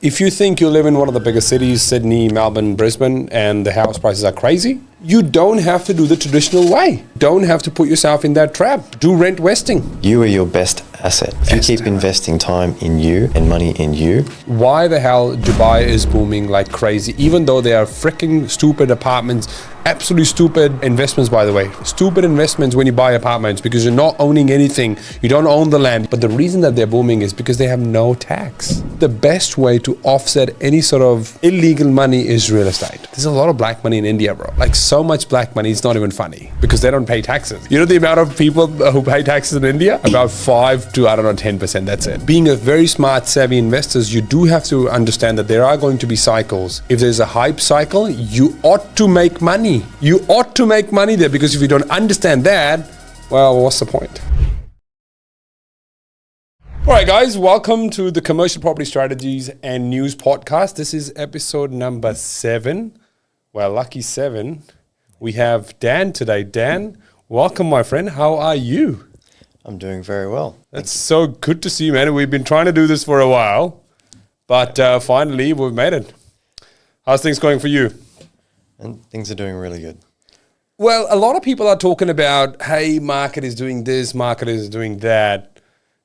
If you think you live in one of the biggest cities, Sydney, Melbourne, Brisbane, and the house prices are crazy, you don't have to do the traditional way. Don't have to put yourself in that trap. Do rent vesting. You are your best asset. If you keep investing time in you and money in you. Why the hell Dubai is booming like crazy, even though they are freaking stupid apartments, absolutely stupid investments, by the way. Stupid investments when you buy apartments because you're not owning anything. You don't own the land. But the reason that they're booming is because they have no tax. The best way to offset any sort of illegal money is real estate. There's a lot of black money in India, bro. Like so much black money, it's not even funny because they don't pay taxes. You know the amount of people who pay taxes in India? About 5 to, 10%, that's it. Being a very smart, savvy investors, you do have to understand that there are going to be cycles. If there's a hype cycle, you ought to make money. You ought to make money there because if you don't understand that, well, what's the point? All right, guys, welcome to the Commercial Property Strategies and News Podcast. This is episode number 7. Well, lucky 7. We have Dan today. Dan, welcome, my friend. How are you? I'm doing very well. That's so good to see you, man. We've been trying to do this for a while, but finally we've made it. How's things going for you? And things are doing really good. Well, a lot of people are talking about, hey, market is doing this, market is doing that.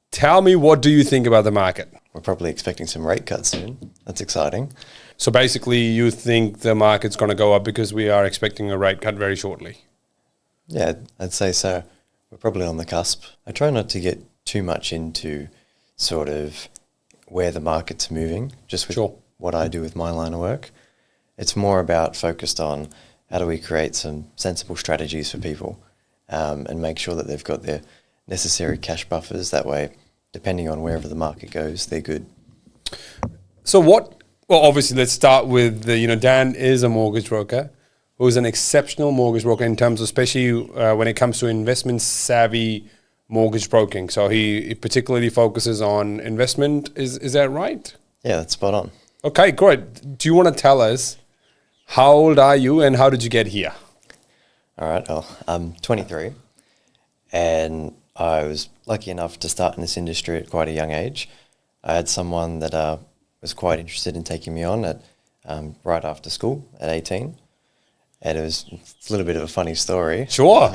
Tell me, what do you think about the market? We're probably expecting some rate cuts soon. That's exciting. So basically you think the market's going to go up because we are expecting a rate cut very shortly? Yeah, I'd say so. We're probably on the cusp. I try not to get too much into sort of where the market's moving, just with what I do with my line of work. It's more about focused on how do we create some sensible strategies for people and make sure that they've got their necessary cash buffers. That way, depending on wherever the market goes, they're good. So well, obviously, let's start with, Dan is a mortgage broker who's an exceptional mortgage broker in terms of, especially when it comes to investment savvy mortgage broking. So he particularly focuses on investment. Is that right? Yeah, that's spot on. Okay, great. Do you want to tell us how old are you and how did you get here? All right. Well, I'm 23 and I was lucky enough to start in this industry at quite a young age. I had someone that was quite interested in taking me on at right after school at 18. And it's a little bit of a funny story. Sure.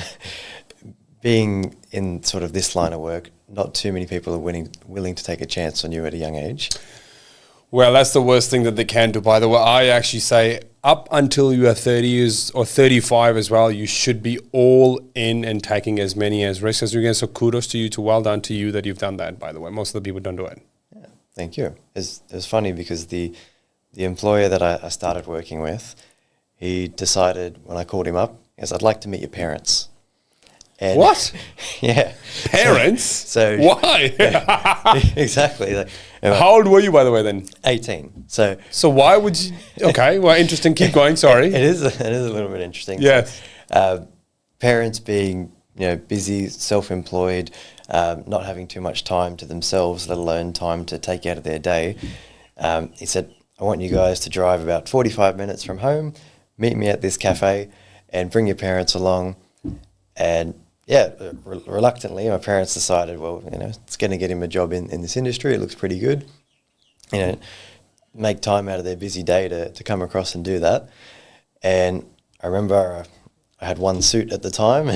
Being in sort of this line of work, not too many people are willing to take a chance on you at a young age. Well, that's the worst thing that they can do. By the way, I actually say up until you are 30 years or 35 as well, you should be all in and taking as many risks as you can. So kudos to you, well done to you that you've done that, by the way. Most of the people don't do it. Yeah, thank you. It was funny because the employer that I started working with, he decided when I called him up, he goes, I'd like to meet your parents. And what? Yeah. Parents? So why? Yeah, exactly. Like, how old were you, by the way, then? 18. So why would you? Okay, well, interesting. Keep going. Sorry. It is a little bit interesting. Yes. So, parents being busy, self-employed, not having too much time to themselves, let alone time to take out of their day. He said, I want you guys to drive about 45 minutes from home, meet me at this cafe, and bring your parents along. And yeah, reluctantly, my parents decided, well, it's going to get him a job in this industry. It looks pretty good. Make time out of their busy day to come across and do that. And I remember I had one suit at the time.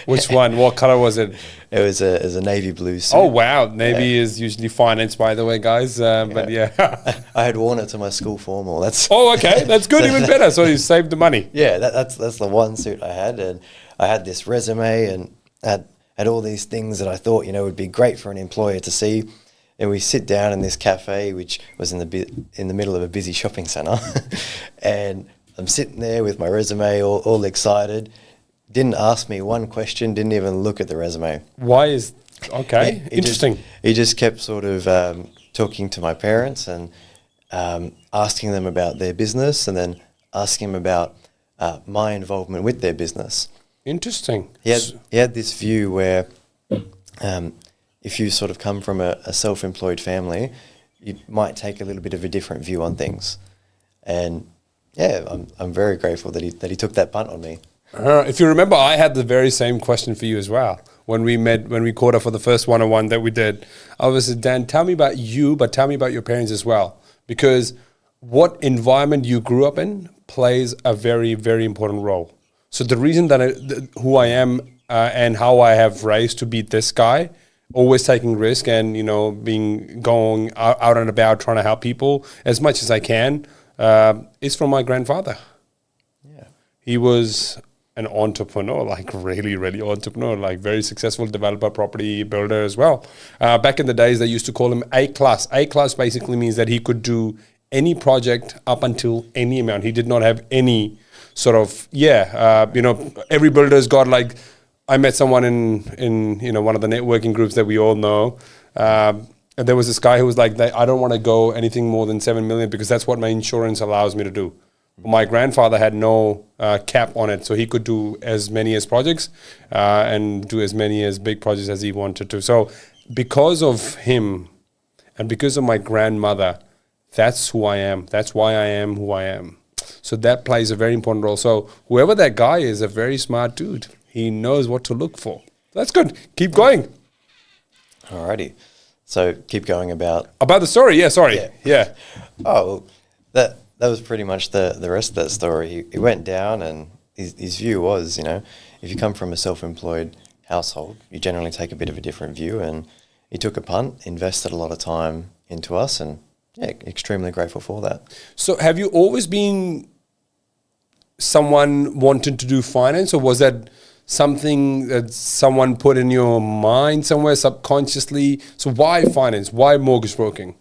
Which one? What color was it? It was a navy blue suit. Oh, wow. Navy is usually financed, by the way, guys. But yeah. I had worn it to my school formal. Oh, okay. That's good. Even better. So you saved the money. Yeah, that's the one suit I had. And I had this resume and had all these things that I thought, would be great for an employer to see. And we sit down in this cafe, which was in the middle of a busy shopping centre. And I'm sitting there with my resume all excited. Didn't ask me one question, didn't even look at the resume. Why is... Okay, interesting. He just kept sort of talking to my parents and asking them about their business and then asking them about my involvement with their business. Interesting. He had this view where if you sort of come from a self-employed family, you might take a little bit of a different view on things. And yeah, I'm very grateful that he took that punt on me. If you remember, I had the very same question for you as well. When we caught up for the first one-on-one that we did, I was, Dan, tell me about you, but tell me about your parents as well. because what environment you grew up in plays a very, very important role. So the reason that who I am and how I have raised to be this guy, always taking risk and, you know, going out and about trying to help people as much as I can, is from my grandfather. Yeah. He was an entrepreneur, like really, really entrepreneur, like very successful developer, property builder as well. Back in the days, they used to call him A-class. A-class basically means that he could do any project up until any amount. He did not have any sort of, you know, every builder's got like, I met someone in you know, one of the networking groups that we all know. And there was this guy who was like, I don't want to go anything more than 7 million because that's what my insurance allows me to do. My grandfather had no cap on it, so he could do as many as projects and do as many as big projects as he wanted to. So because of him and because of my grandmother, that's who I am. That's why I am who I am. So that plays a very important role. So whoever that guy is, a very smart dude. He knows what to look for. That's good. Keep going. Alrighty. So keep going about the story. Yeah, sorry. Yeah. Oh, well, that was pretty much the rest of that story. He went down, and his view was, you know, if you come from a self-employed household, you generally take a bit of a different view. And he took a punt, invested a lot of time into us, and yeah, extremely grateful for that. So have you always been someone wanting to do finance, or was that something that someone put in your mind somewhere subconsciously? So why finance? Why mortgage broking?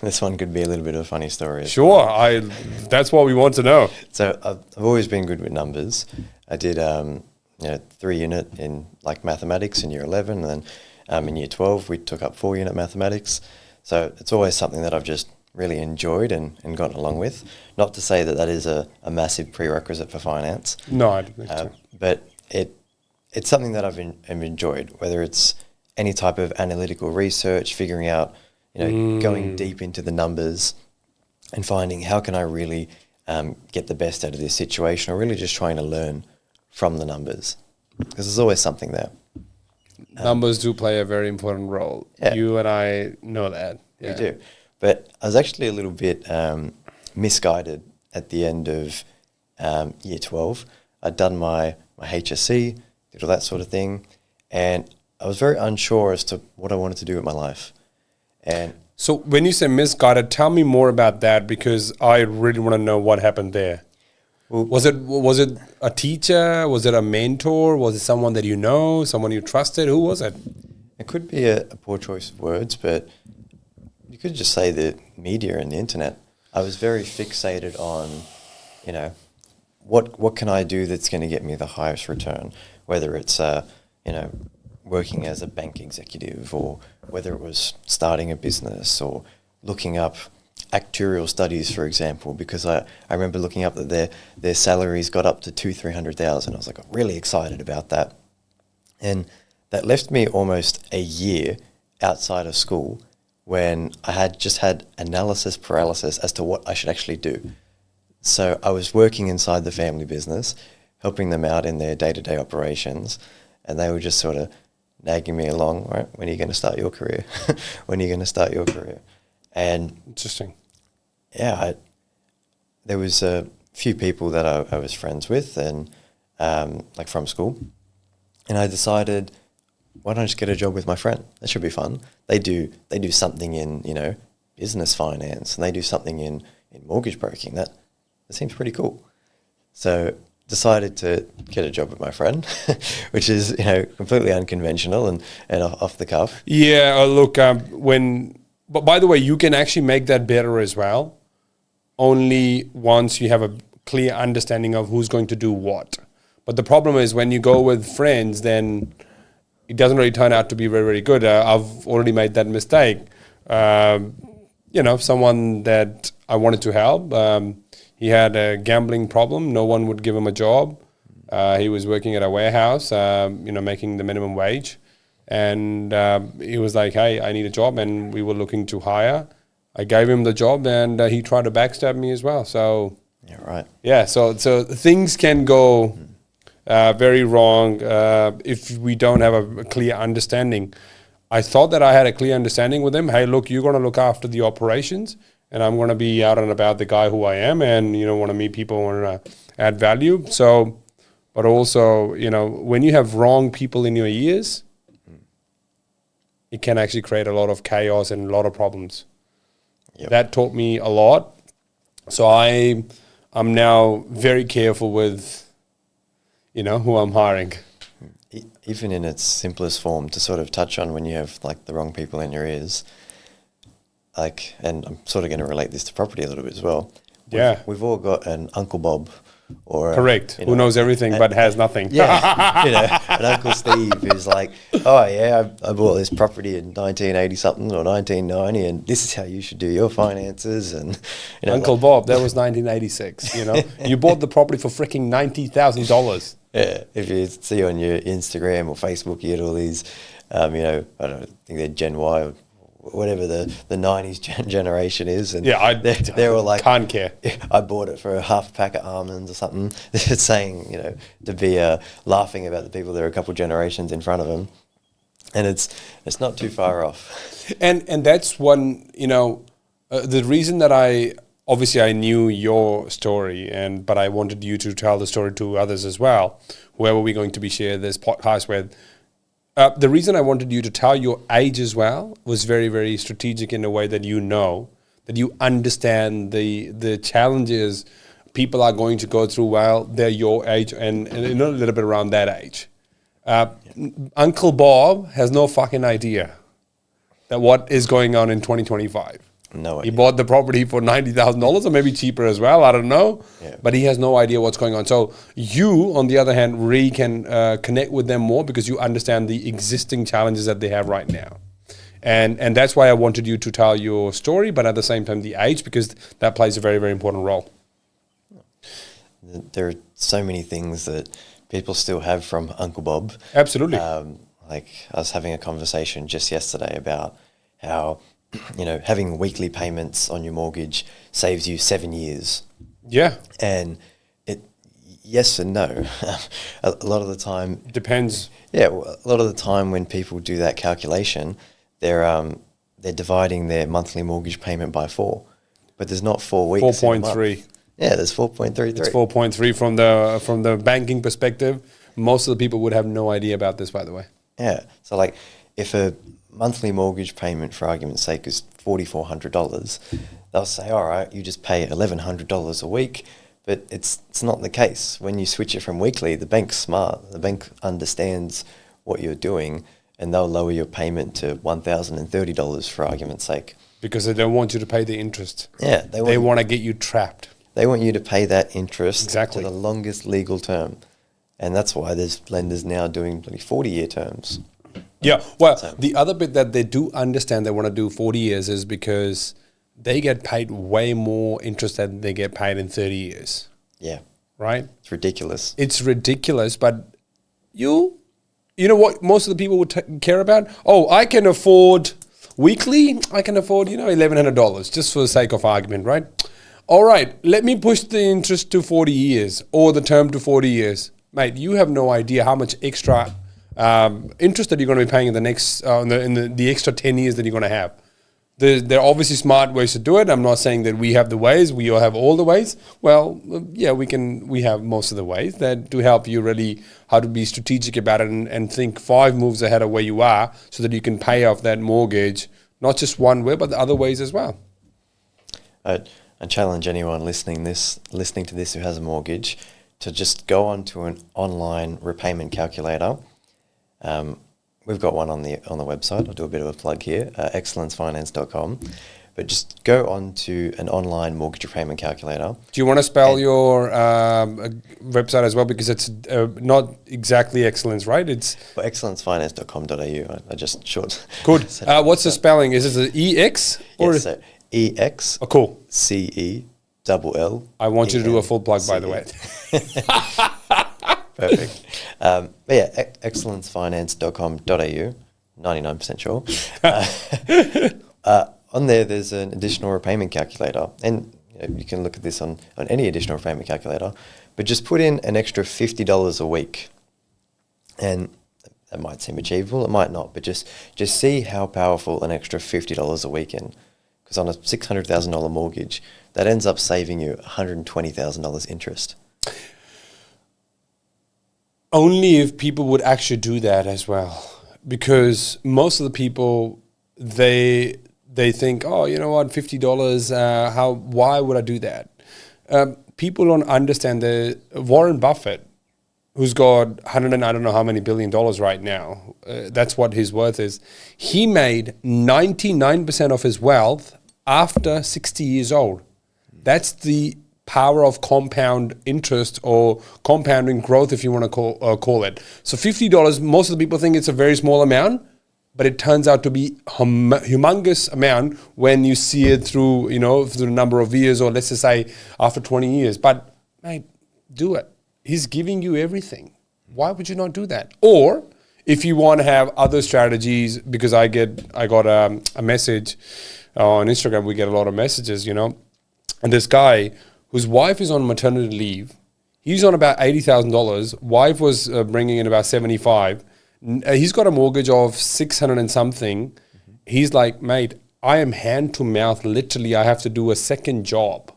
This one could be a little bit of a funny story. Sure, that's what we want to know. So I've always been good with numbers. I did 3-unit in like mathematics in year 11, and then in year 12 we took up 4-unit mathematics. So it's always something that I've just really enjoyed and gotten along with. Not to say that is a massive prerequisite for finance. No, I don't think so. But it's something that I've enjoyed, whether it's any type of analytical research, figuring out, you know, going deep into the numbers and finding how can I really get the best out of this situation, or really just trying to learn from the numbers, because there's always something there. Numbers do play a very important role. Yeah. You and I know that. Yeah. We do. But I was actually a little bit misguided at the end of year 12. I'd done my HSC, did all that sort of thing, and I was very unsure as to what I wanted to do with my life. And so when you say misguided, tell me more about that, because I really want to know what happened there. Well, Was it a teacher? Was it a mentor? Was it someone that you know, someone you trusted? Who was it? it could be a poor choice of words, but you could just say the media and the internet. I was very fixated on, you know, what can I do that's going to get me the highest return, whether it's, you know, working as a bank executive, or whether it was starting a business, or looking up actuarial studies, for example, because I remember looking up that their salaries got up to 200,000-300,000. I was like really excited about that. And that left me almost a year outside of school when I had just had analysis paralysis as to what I should actually do. So I was working inside the family business, helping them out in their day-to-day operations, and they were just sort of nagging me along, right? When are you going to start your career? When are you going to start your career? And Interesting. yeah, there was a few people that I was friends with, and like from school, and I decided, why don't I just get a job with my friend? That should be fun. They do something in, you know, business finance, and they do something in mortgage broking. That seems pretty cool. So decided to get a job with my friend, which is, you know, completely unconventional and off the cuff. Yeah, look, but by the way, you can actually make that better as well, only once you have a clear understanding of who's going to do what. But the problem is when you go with friends, then it doesn't really turn out to be very, very good. I've already made that mistake. You know, someone that I wanted to help, he had a gambling problem. No one would give him a job. He was working at a warehouse, you know, making the minimum wage. And he was like, hey, I need a job. And we were looking to hire. I gave him the job, and he tried to backstab me as well. So, yeah, right. Yeah, so things can go very wrong if we don't have a clear understanding. I thought that I had a clear understanding with him. Hey, look, you're going to look after the operations, and I'm going to be out and about the guy who I am, and want to meet people, want to add value. So, but also, when you have wrong people in your ears, it can actually create a lot of chaos and a lot of problems. Yep. That taught me a lot. So I'm now very careful with, who I'm hiring. Even in its simplest form, to sort of touch on when you have like the wrong people in your ears, and I'm sort of going to relate this to property a little bit as well. We've all got an Uncle Bob, or correct, who knows everything but has nothing. Yeah, an Uncle Steve who's like, oh yeah, I bought this property in 1980 something or 1990, and this is how you should do your finances. And Uncle Bob, that was 1986. You bought the property for freaking $90,000. Yeah, if you see on your Instagram or Facebook, you get all these, I don't think they're Gen Y or whatever the 90s generation is. And they're all like, can't care. I bought it for half a pack of almonds or something. It's saying, to be laughing about the people that are a couple generations in front of them. And it's not too far off. And that's one, the reason that obviously I knew your story, but I wanted you to tell the story to others as well, whoever we're going to be sharing this podcast with. The reason I wanted you to tell your age as well was very, very strategic in a way that that you understand the challenges people are going to go through while they're your age and a little bit around that age. Uncle Bob has no fucking idea that what is going on in 2025. No idea. He bought the property for $90,000 or maybe cheaper as well. I don't know. Yeah. But he has no idea what's going on. So you, on the other hand, really can connect with them more because you understand the existing challenges that they have right now. And that's why I wanted you to tell your story, but at the same time, the age, because that plays a very, very important role. There are so many things that people still have from Uncle Bob. Absolutely. Like I was having a conversation just yesterday about how having weekly payments on your mortgage saves you 7 years. Yeah. And yes and no. A lot of the time... Depends. Yeah, a lot of the time when people do that calculation, they're dividing their monthly mortgage payment by 4. But there's not 4 weeks. 4.3. Yeah, there's 4.33. It's 4.3 from the banking perspective. Most of the people would have no idea about this, by the way. Yeah. So like if a monthly mortgage payment, for argument's sake, is $4,400, they'll say, all right, you just pay $1,100 a week, but it's not the case. When you switch it from weekly, the bank's smart. The bank understands what you're doing, and they'll lower your payment to $1,030, for argument's sake. Because they don't want you to pay the interest. Yeah. They want to get you trapped. They want you to pay that interest exactly to the longest legal term. And that's why there's lenders now doing 40-year terms. Yeah, well, the other bit that they do understand they want to do 40 years is because they get paid way more interest than they get paid in 30 years. Yeah. Right? It's ridiculous. It's ridiculous, but you know what most of the people would care about? Oh, I can afford weekly, I can afford, $1,100 just for the sake of argument, right? All right, let me push the interest to 40 years or the term to 40 years. Mate, you have no idea how much extra interest that you're going to be paying in the next in the extra 10 years that you're going to have. There are obviously smart ways to do it. I'm not saying that we have the ways. We all have all the ways. Well, yeah, we have most of the ways that to help you really how to be strategic about it and think 5 moves ahead of where you are so that you can pay off that mortgage, not just one way, but the other ways as well. I challenge anyone listening to this who has a mortgage to just go onto an online repayment calculator. We've got one on the website. I'll do a bit of a plug here, excellencefinance.com. But just go on to an online mortgage repayment calculator. Do you want to spell your website as well? Because it's not exactly excellence, right? It's excellencefinance.com.au. I just short. Good. What's the spelling? Is it the EX? Or yes, so EX. Oh, cool. CELL. I want you to do a full plug, by the way. Perfect. But yeah, excellencefinance.com.au, 99% sure. On there's an additional repayment calculator. And you can look at this on any additional repayment calculator. But just put in an extra $50 a week. And That might seem achievable, it might not, but just see how powerful an extra $50 a week in. Because on a $600,000 mortgage, that ends up saving you $120,000 interest. Only if people would actually do that as well. Because most of the people, they think, oh, you know what, $50, why would I do that? People don't understand that Warren Buffett, who's got I don't know how many $billion right now. That's what his worth is. He made 99% of his wealth after 60 years old. That's the power of compound interest or compounding growth, if you want to call it. So $50, most of the people think it's a very small amount, but it turns out to be humongous amount when you see it through, through a number of years, or let's just say after 20 years. But mate, do it. He's giving you everything. Why would you not do that? Or if you want to have other strategies, because I got a message on Instagram. We get a lot of messages, and this guy whose wife is on maternity leave, he's on about $80,000. Wife was bringing in about 75. He's got a mortgage of 600 and something. Mm-hmm. He's like, mate, I am hand to mouth. Literally, I have to do a second job.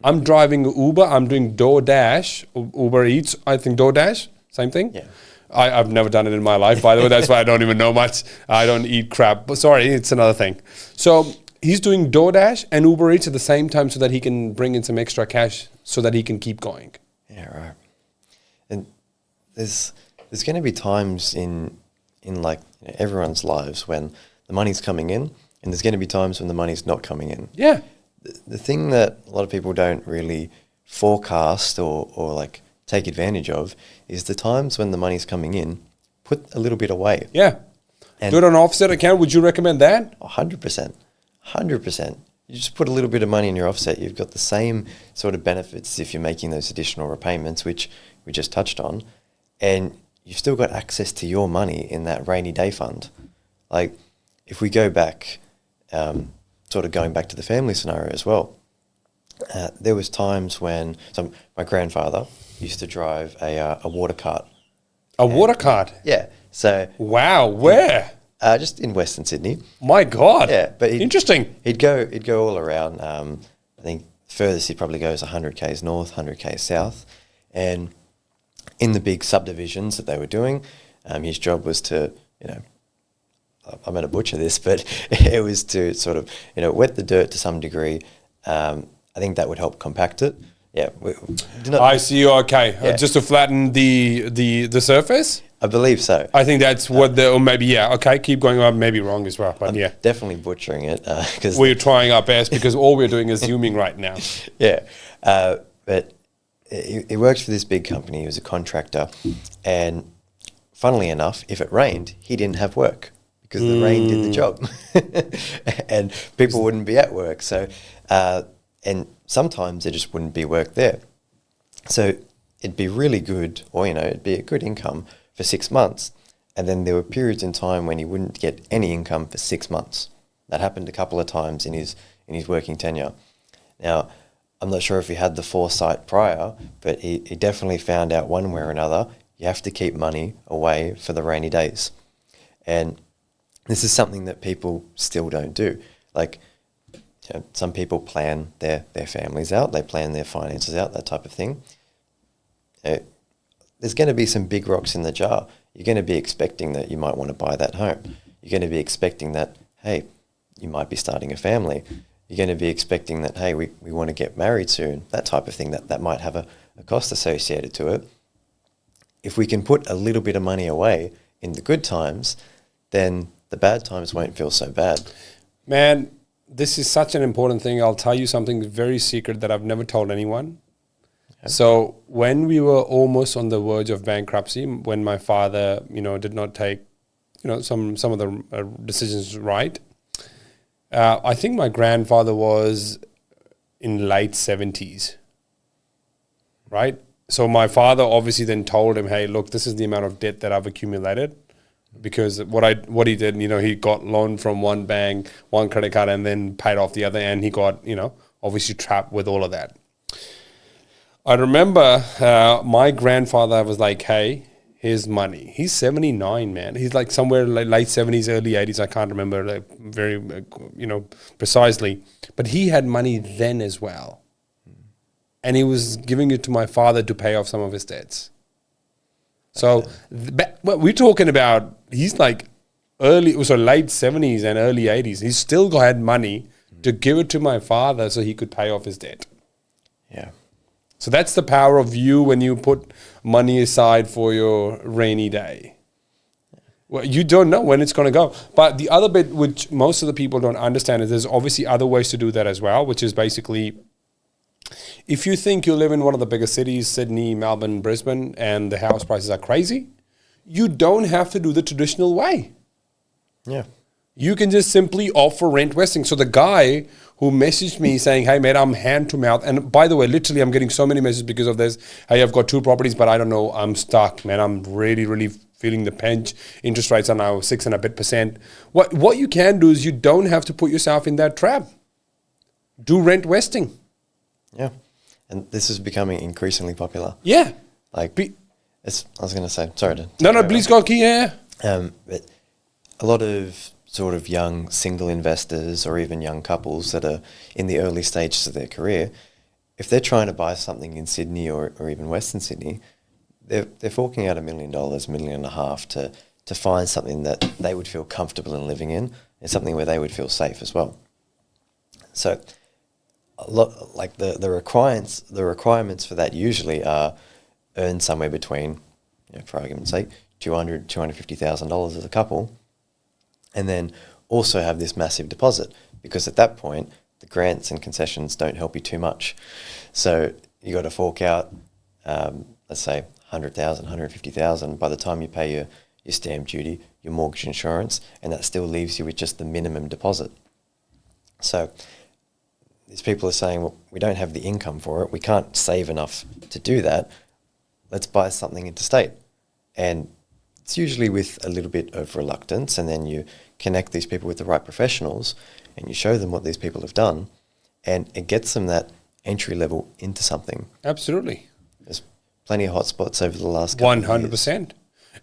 I'm driving Uber. I'm doing DoorDash, Uber Eats. I think DoorDash, same thing. Yeah. I've never done it in my life, by the way. That's why I don't even know much. I don't eat crap. But sorry, it's another thing. So he's doing DoorDash and Uber Eats at the same time so that he can bring in some extra cash so that he can keep going. Yeah, right. And there's going to be times in like everyone's lives when the money's coming in, and there's going to be times when the money's not coming in. Yeah. The thing that a lot of people don't really forecast or like take advantage of is the times when the money's coming in, put a little bit away. Yeah. And do it on an offset account. Would you recommend that? 100%. 100%. You just put a little bit of money in your offset. You've got the same sort of benefits as if you're making those additional repayments, which we just touched on. And you've still got access to your money in that rainy day fund. Like if we go back, sort of going back to the family scenario as well, there was times when my grandfather used to drive a water cart. A water cart? Yeah. So wow, where? Just in Western Sydney. My God. Yeah, but interesting. He'd go all around. I think furthest he probably goes 100 k's north, 100 k's south, and in the big subdivisions that they were doing, his job was to, I'm going to butcher this, but it was to sort of, wet the dirt to some degree. I think that would help compact it. Yeah. I see. Okay. Yeah. Just to flatten the surface? I believe so. I think that's what or maybe, yeah. Okay. Keep going on. Maybe wrong as well, but yeah. Definitely butchering it. Because we're trying our best because all we're doing is zooming right now. Yeah. But he worked for this big company. He was a contractor. And funnily enough, if it rained, he didn't have work because the rain did the job. And people wouldn't be at work. So, and sometimes there just wouldn't be work there. So it'd be really good, or, it'd be a good income for 6 months. And then there were periods in time when he wouldn't get any income for 6 months. That happened a couple of times in his working tenure. Now, I'm not sure if he had the foresight prior, but he definitely found out one way or another, you have to keep money away for the rainy days. And this is something that people still don't do. Like, some people plan their families out, they plan their finances out, that type of thing. There's going to be some big rocks in the jar. You're going to be expecting that you might want to buy that home. You're going to be expecting that, hey, you might be starting a family. You're going to be expecting that, hey, we want to get married soon, that type of thing, that might have a cost associated to it. If we can put a little bit of money away in the good times, then the bad times won't feel so bad. Man, this is such an important thing. I'll tell you something very secret that I've never told anyone. Okay. So when we were almost on the verge of bankruptcy, when my father, did not take, some of the decisions right, I think my grandfather was in late 70s, right? So my father obviously then told him, hey, look, this is the amount of debt that I've accumulated. Because what he did, he got loaned from one bank, one credit card, and then paid off the other, and he got, obviously trapped with all of that. I remember my grandfather was like, hey, his money. He's 79, man. He's like somewhere like late 70s, early 80s. I can't remember like very, precisely. But he had money then as well. And he was giving it to my father to pay off some of his debts. So what we're talking about, he's like late 70s and early 80s. He still had money to give it to my father so he could pay off his debt. Yeah. So that's the power of you when you put money aside for your rainy day. Well, you don't know when it's going to go. But the other bit, which most of the people don't understand, is there's obviously other ways to do that as well, which is basically, if you think you live in one of the biggest cities, Sydney, Melbourne, Brisbane, and the house prices are crazy, you don't have to do the traditional way. Yeah. You can just simply offer rent vesting. So the guy who messaged me saying, hey, mate, I'm hand to mouth. And by the way, literally, I'm getting so many messages because of this. Hey, I've got 2 properties, but I don't know. I'm stuck, man. I'm really, really feeling the pinch. Interest rates are now 6 and a bit %. What you can do is you don't have to put yourself in that trap. Do rent vesting. Yeah. And this is becoming increasingly popular. Yeah. I was going to say, sorry to... No, please go, yeah. But a lot of sort of young single investors or even young couples that are in the early stages of their career, if they're trying to buy something in Sydney or even Western Sydney, they're forking out $1 million, $1.5 million to find something that they would feel comfortable in living in and something where they would feel safe as well. So a lot like the requirements for that usually are earn somewhere between, for argument's sake, $250,000 as a couple, and then also have this massive deposit, because at that point the grants and concessions don't help you too much. So you got to fork out, let's say, $100,000, $150,000 by the time you pay your stamp duty, your mortgage insurance, and that still leaves you with just the minimum deposit. So these people are saying, well, we don't have the income for it, we can't save enough to do that, let's buy something interstate. And it's usually with a little bit of reluctance, and then you connect these people with the right professionals and you show them what these people have done, and it gets them that entry level into something. Absolutely. There's plenty of hotspots over the last couple 100%. of years.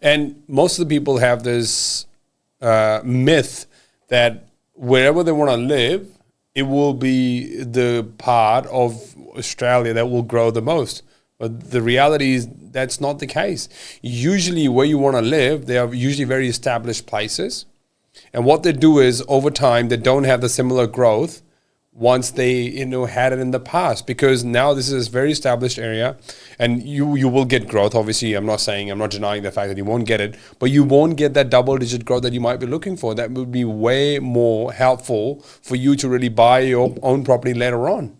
And most of the people have this myth that wherever they want to live, it will be the part of Australia that will grow the most. But the reality is that's not the case. Usually where you want to live, they are usually very established places. And what they do is over time, they don't have the similar growth once they had it in the past, because now this is a very established area and you will get growth. Obviously, I'm not denying the fact that you won't get it, but you won't get that double-digit growth that you might be looking for. That would be way more helpful for you to really buy your own property later on.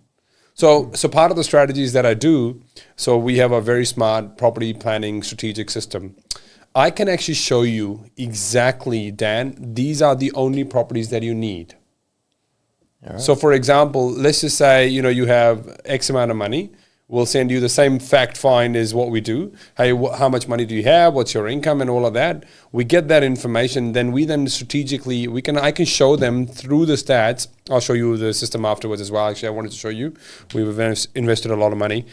So part of the strategies that I do, so we have a very smart property planning strategic system. I can actually show you exactly, Dan, these are the only properties that you need. Right. So for example, let's just say, you have X amount of money. We'll send you the same fact find as what we do. Hey, how much money do you have? What's your income and all of that? We get that information. Then strategically, I can show them through the stats. I'll show you the system afterwards as well. Actually, I wanted to show you. We've invested a lot of money.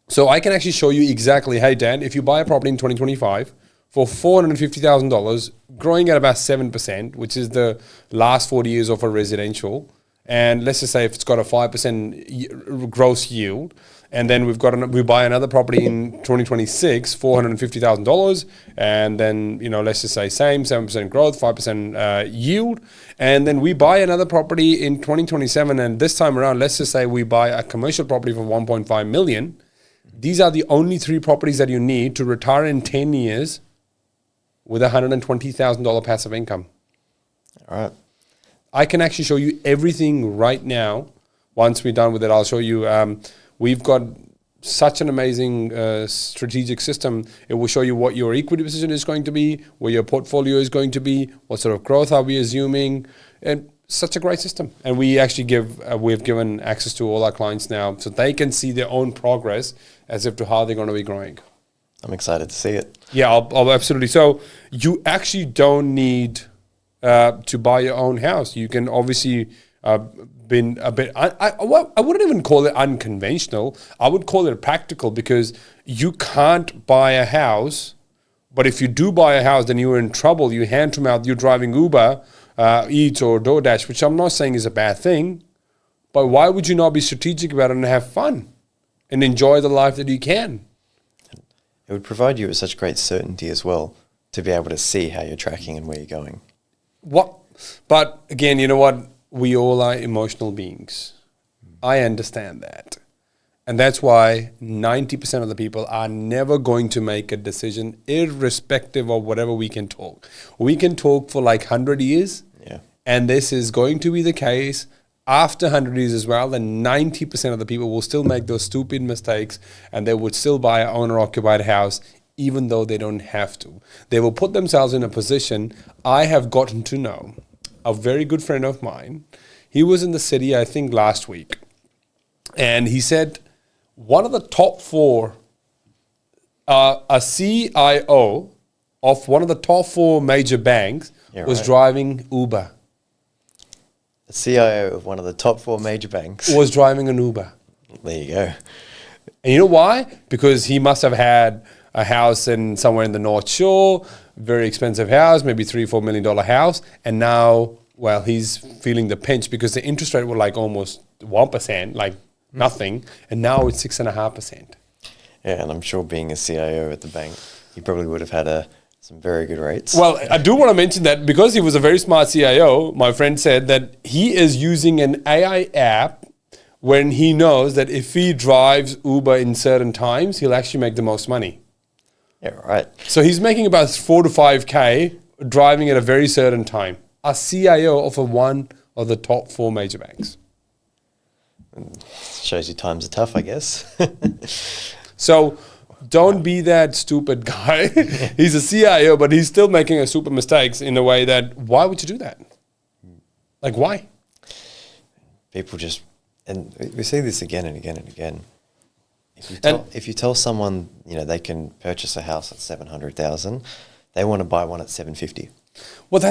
So I can actually show you exactly, hey, Dan, if you buy a property in 2025 for $450,000, growing at about 7%, which is the last 40 years of a residential, and let's just say if it's got a 5% gross yield, and then we buy another property in 2026, $450,000, and then let's just say same 7% growth, 5% yield, and then we buy another property in 2027, and this time around, let's just say we buy a commercial property for $1.5 million. These are the only 3 properties that you need to retire in 10 years with $120,000 passive income. All right. I can actually show you everything right now. Once we're done with it, I'll show you. We've got such an amazing strategic system. It will show you what your equity position is going to be, where your portfolio is going to be, what sort of growth are we assuming, and such a great system. And we actually we've given access to all our clients now so they can see their own progress as if to how they're going to be growing. I'm excited to see it. Yeah, I'll absolutely. So you actually don't need to buy your own house. You can obviously been a bit, I wouldn't even call it unconventional. I would call it practical, because you can't buy a house But if you do buy a house, then you're in trouble. You hand to mouth, you're driving Uber, Eats or DoorDash, which I'm not saying is a bad thing. But why would you not be strategic about it and have fun and enjoy the life that you can? It would provide you with such great certainty as well to be able to see how you're tracking and where you're going. But again, you know what? We all are emotional beings. I understand that. And that's why 90% of the people are never going to make a decision irrespective of whatever we can talk. We can talk for like 100 years. Yeah. And this is going to be the case after 100 years as well. Then 90% of the people will still make those stupid mistakes and they would still buy an owner-occupied house even though they don't have to. They will put themselves in a position. I have gotten to know a very good friend of mine. He was in the city, I think, last week. And he said one of the top four, a CIO of one of the top four major banks was driving Uber. The CIO of one of the top four major banks was driving an Uber. There you go. And you know why? Because he must have had a house in somewhere in the North Shore, very expensive house, maybe $3-4 million house. And now, well, he's feeling the pinch because the interest rate was like almost 1%, like nothing. And now it's 6.5%. Yeah, and I'm sure being a CIO at the bank, he probably would have had some very good rates. Well, I do want to mention that because he was a very smart CIO, my friend said that he is using an AI app when he knows that if he drives Uber in certain times, he'll actually make the most money. Yeah, right. So he's making about 4 to 5K driving at a very certain time. A CIO of one of the top four major banks. Shows you times are tough, I guess. So don't be that stupid guy. He's a CIO, but he's still making a super mistakes in a way that, why would you do that? Like, why? People just, and we see this again and again and again. If you tell someone, they can purchase a house at 700,000, they want to buy one at 750. Well,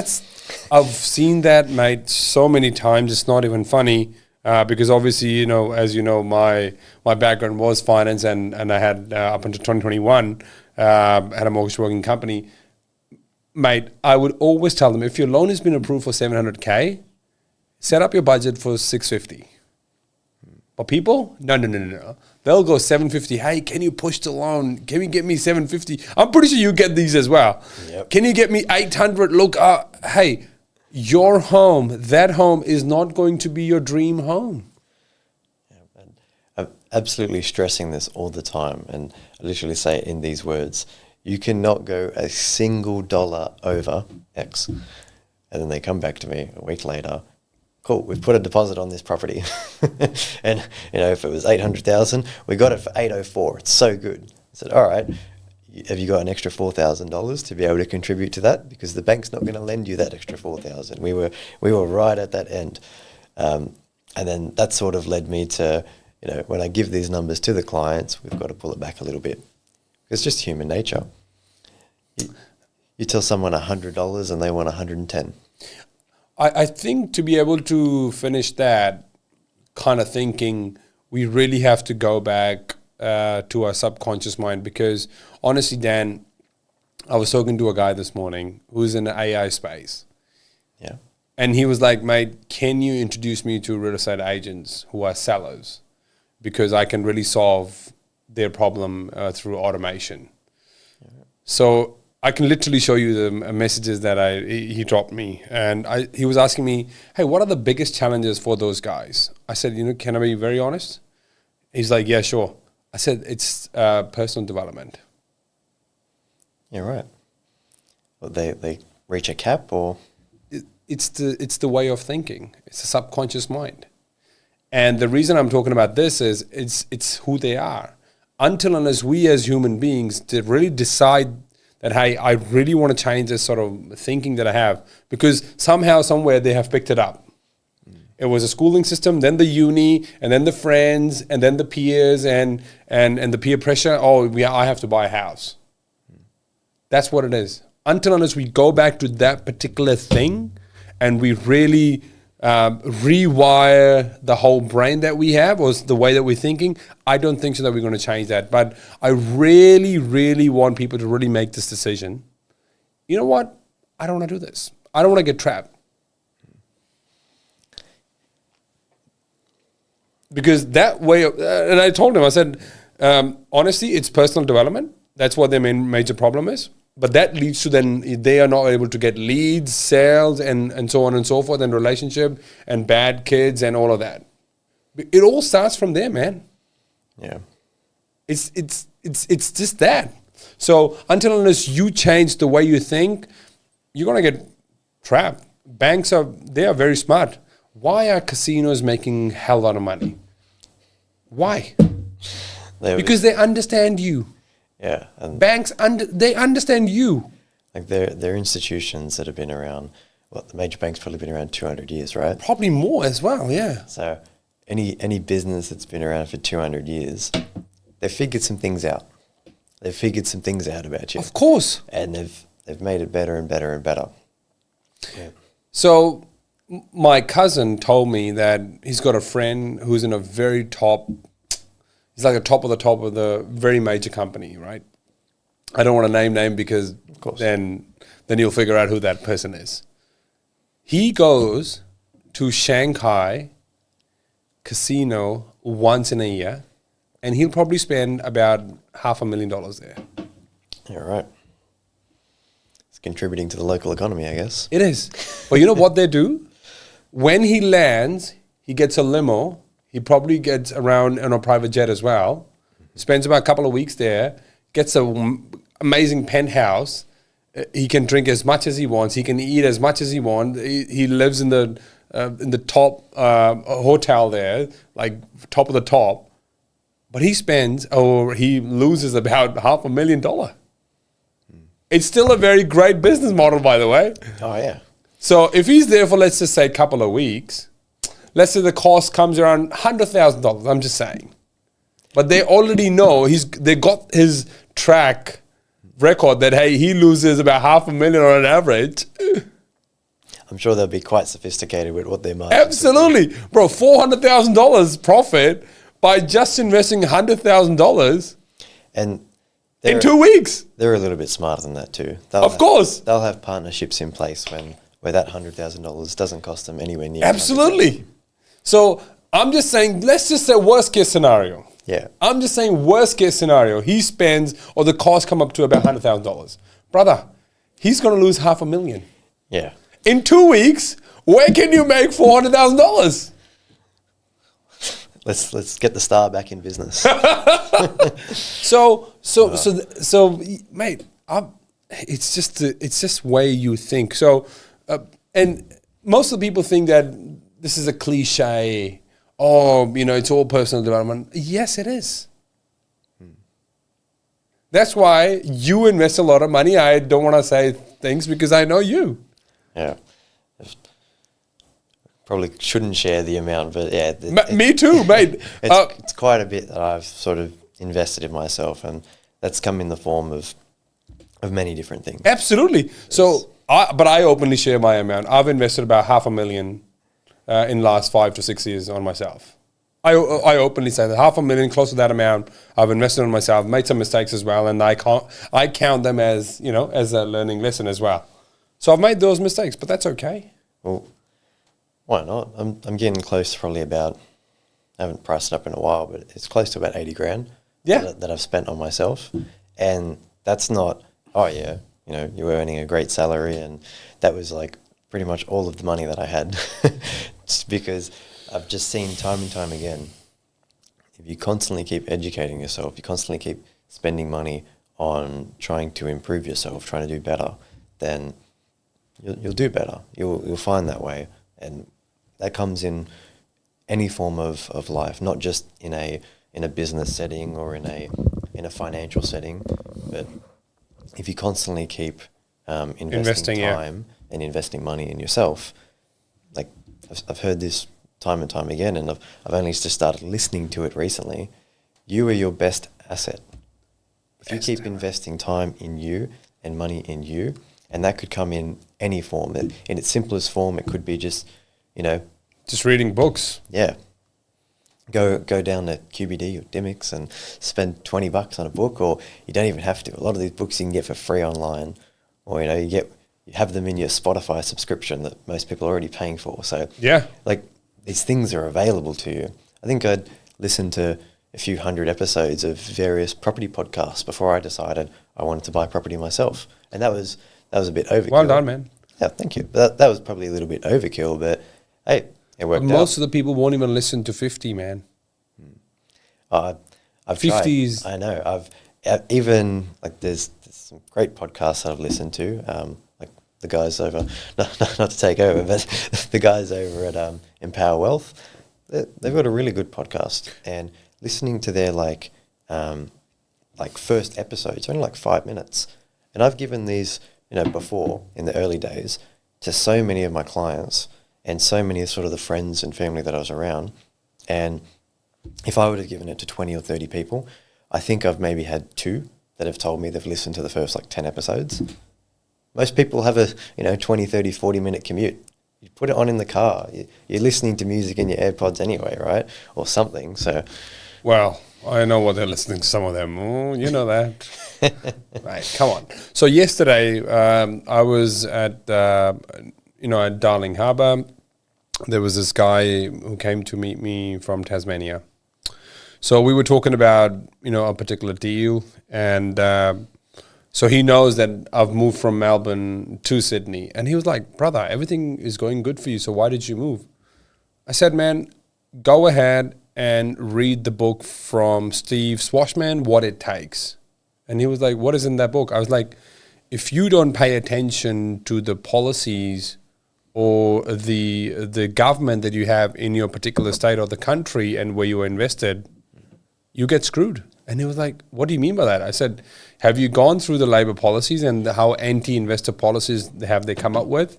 I've seen that, mate, so many times. It's not even funny because obviously, as you know, my background was finance and I had up until 2021 had a mortgage broking company. Mate, I would always tell them, if your loan has been approved for 700K, set up your budget for 650. But people, no. They'll go 750. Hey, can you push the loan? Can you get me 750? I'm pretty sure you get these as well. Yep. Can you get me 800? Look, hey, your home, that home is not going to be your dream home. Yeah, I'm absolutely stressing this all the time. And I literally say it in these words. You cannot go a single dollar over X. And then they come back to me a week later. Cool, we've put a deposit on this property. And, if it was 800,000, we got it for 804. It's so good. I said, all right, have you got an extra $4,000 to be able to contribute to that? Because the bank's not going to lend you that extra 4,000. We were right at that end. And then that sort of led me to, when I give these numbers to the clients, we've got to pull it back a little bit. It's just human nature. You tell someone $100 and they want 110. I think to be able to finish that kind of thinking, we really have to go back to our subconscious mind because honestly, Dan, I was talking to a guy this morning who's in the AI space. Yeah. And he was like, mate, can you introduce me to real estate agents who are sellers? Because I can really solve their problem through automation. Yeah. So I can literally show you the messages that he dropped me. And he was asking me, hey, what are the biggest challenges for those guys? I said, can I be very honest? He's like, yeah, sure. I said, it's personal development. Yeah, right. Well, they reach a cap or? It's the way of thinking. It's the subconscious mind. And the reason I'm talking about this is it's who they are. Until unless we as human beings to really decide that, hey, I really want to change this sort of thinking that I have because somehow, somewhere they have picked it up. It was a schooling system, then the uni, and then the friends, and then the peers, and the peer pressure. Oh, I have to buy a house. That's what it is. Until unless we go back to that particular thing and we really rewire the whole brain that we have or the way that we're thinking, I don't think so that we're going to change that. But I really, really want people to really make this decision. You know what? I don't want to do this. I don't want to get trapped. Because that way, and I told him, I said, honestly, it's personal development. That's what their main major problem is. But that leads to then they are not able to get leads, sales, and so on and so forth, and relationship, and bad kids, and all of that. It all starts from there, man. Yeah. It's just that. So until unless you change the way you think, you're gonna get trapped. Banks are very smart. Why are casinos making hell lot of money? Why? Because they understand you. Yeah. And banks, they understand you. like they're institutions that have been around, the major banks probably been around 200 years, right? Probably more as well, yeah. So any business that's been around for 200 years, they've figured some things out. They've figured some things out about you. Of course. And they've made it better and better and better. Yeah. So my cousin told me that he's got a friend who's in a very top, he's like a top of the very major company, right? I don't want to name because then you'll figure out who that person is. He goes to Shanghai casino once in a year, and he'll probably spend about $500,000 there. Yeah, right. It's contributing to the local economy, I guess. It is. But you know what they do? When he lands, he gets a limo. He probably gets around on a private jet as well. Spends about a couple of weeks there. Gets an amazing penthouse. He can drink as much as he wants. He can eat as much as he wants. He lives in the top hotel there, like top of the top. But he loses about $500,000. It's still a very great business model, by the way. Oh, yeah. So if he's there for, let's just say, a couple of weeks, let's say the cost comes around $100,000. I'm just saying. But they already know they got his track record that, hey, he loses about $500,000 on an average. I'm sure they'll be quite sophisticated with what their margins. Absolutely. Bro, $400,000 profit by just investing $100,000 And in 2 weeks. They're a little bit smarter than that too. Of course. They'll have partnerships in place where that $100,000 doesn't cost them anywhere near. Absolutely. So I'm just saying, let's just say worst case scenario. Yeah. I'm just saying worst case scenario. He spends, or the costs come up to about $100,000. Brother, he's going to lose $500,000. Yeah. In 2 weeks, where can you make $400,000? Let's get the star back in business. So, mate, it's just way you think. So, and most of the people think that this is a cliche. Oh, it's all personal development. Yes, it is. That's why you invest a lot of money. I don't want to say things because I know you. Yeah. Probably shouldn't share the amount, but yeah. Me too, mate. It's quite a bit that I've sort of invested in myself, and that's come in the form of many different things. Absolutely. So, but I openly share my amount. I've invested about $500,000 in the last 5 to 6 years on myself. I openly say that $500,000, close to that amount, I've invested on myself, made some mistakes as well, and I count them as as a learning lesson as well. So I've made those mistakes, but that's okay. Well, why not? I'm getting close to probably about, I haven't priced it up in a while, but it's close to about 80 grand that I've spent on myself. And that's not, you're earning a great salary, and that was like pretty much all of the money that I had. Just because I've just seen time and time again, if you constantly keep educating yourself, you constantly keep spending money on trying to improve yourself, trying to do better, then you'll do better. You'll find that way. And that comes in any form of life, not just in a business setting or in a financial setting, but if you constantly keep investing time and investing money in yourself, like I've heard this time and time again, and I've only just started listening to it recently. You are your best asset. If you keep investing time in you and money in you, and that could come in any form. In its simplest form, it could be just, you know, Just reading books. yeah, go down to QBD or Dimmicks and spend $20 on a book, or you don't even have to. A lot of these books you can get for free online, or you have them in your Spotify subscription that most people are already paying for. So Yeah. like these things are available to you. I think I'd listened to a few hundred episodes of various property podcasts before I decided I wanted to buy property myself, and that was a bit overkill. Well done, man. Yeah, thank you. That was probably a little bit overkill, but hey, it worked out. Most of the people won't even listen to 50, man. I've 50s. tried. I know. I've even like there's some great podcasts that I've listened to. Like the guys over, not to take over, but the guys over at Empower Wealth, they've got a really good podcast. And listening to their like first episodes, only like 5 minutes, and I've given these before in the early days to so many of my clients and so many of sort of the friends and family that I was around, and if I would have given it to 20 or 30 people, I think I've maybe had 2 that have told me they've listened to the first like 10 episodes. Most people have a 20, 30, 40-minute commute. You put it on in the car. You're listening to music in your AirPods anyway, right? Or something. So, Well, I know what they're listening to, some of them. Oh, you know that. Right, come on. So yesterday, I was at Darling Harbour. There was this guy who came to meet me from Tasmania. So we were talking about, a particular deal. And so he knows that I've moved from Melbourne to Sydney. And he was like, brother, everything is going good for you. So why did you move? I said, man, go ahead and read the book from Steve Swashman, What It Takes. And he was like, what is in that book? I was like, if you don't pay attention to the policies or the government that you have in your particular state or the country and where you are invested, you get screwed. And he was like, what do you mean by that? I said, have you gone through the Labor policies and how anti-investor policies have they come up with?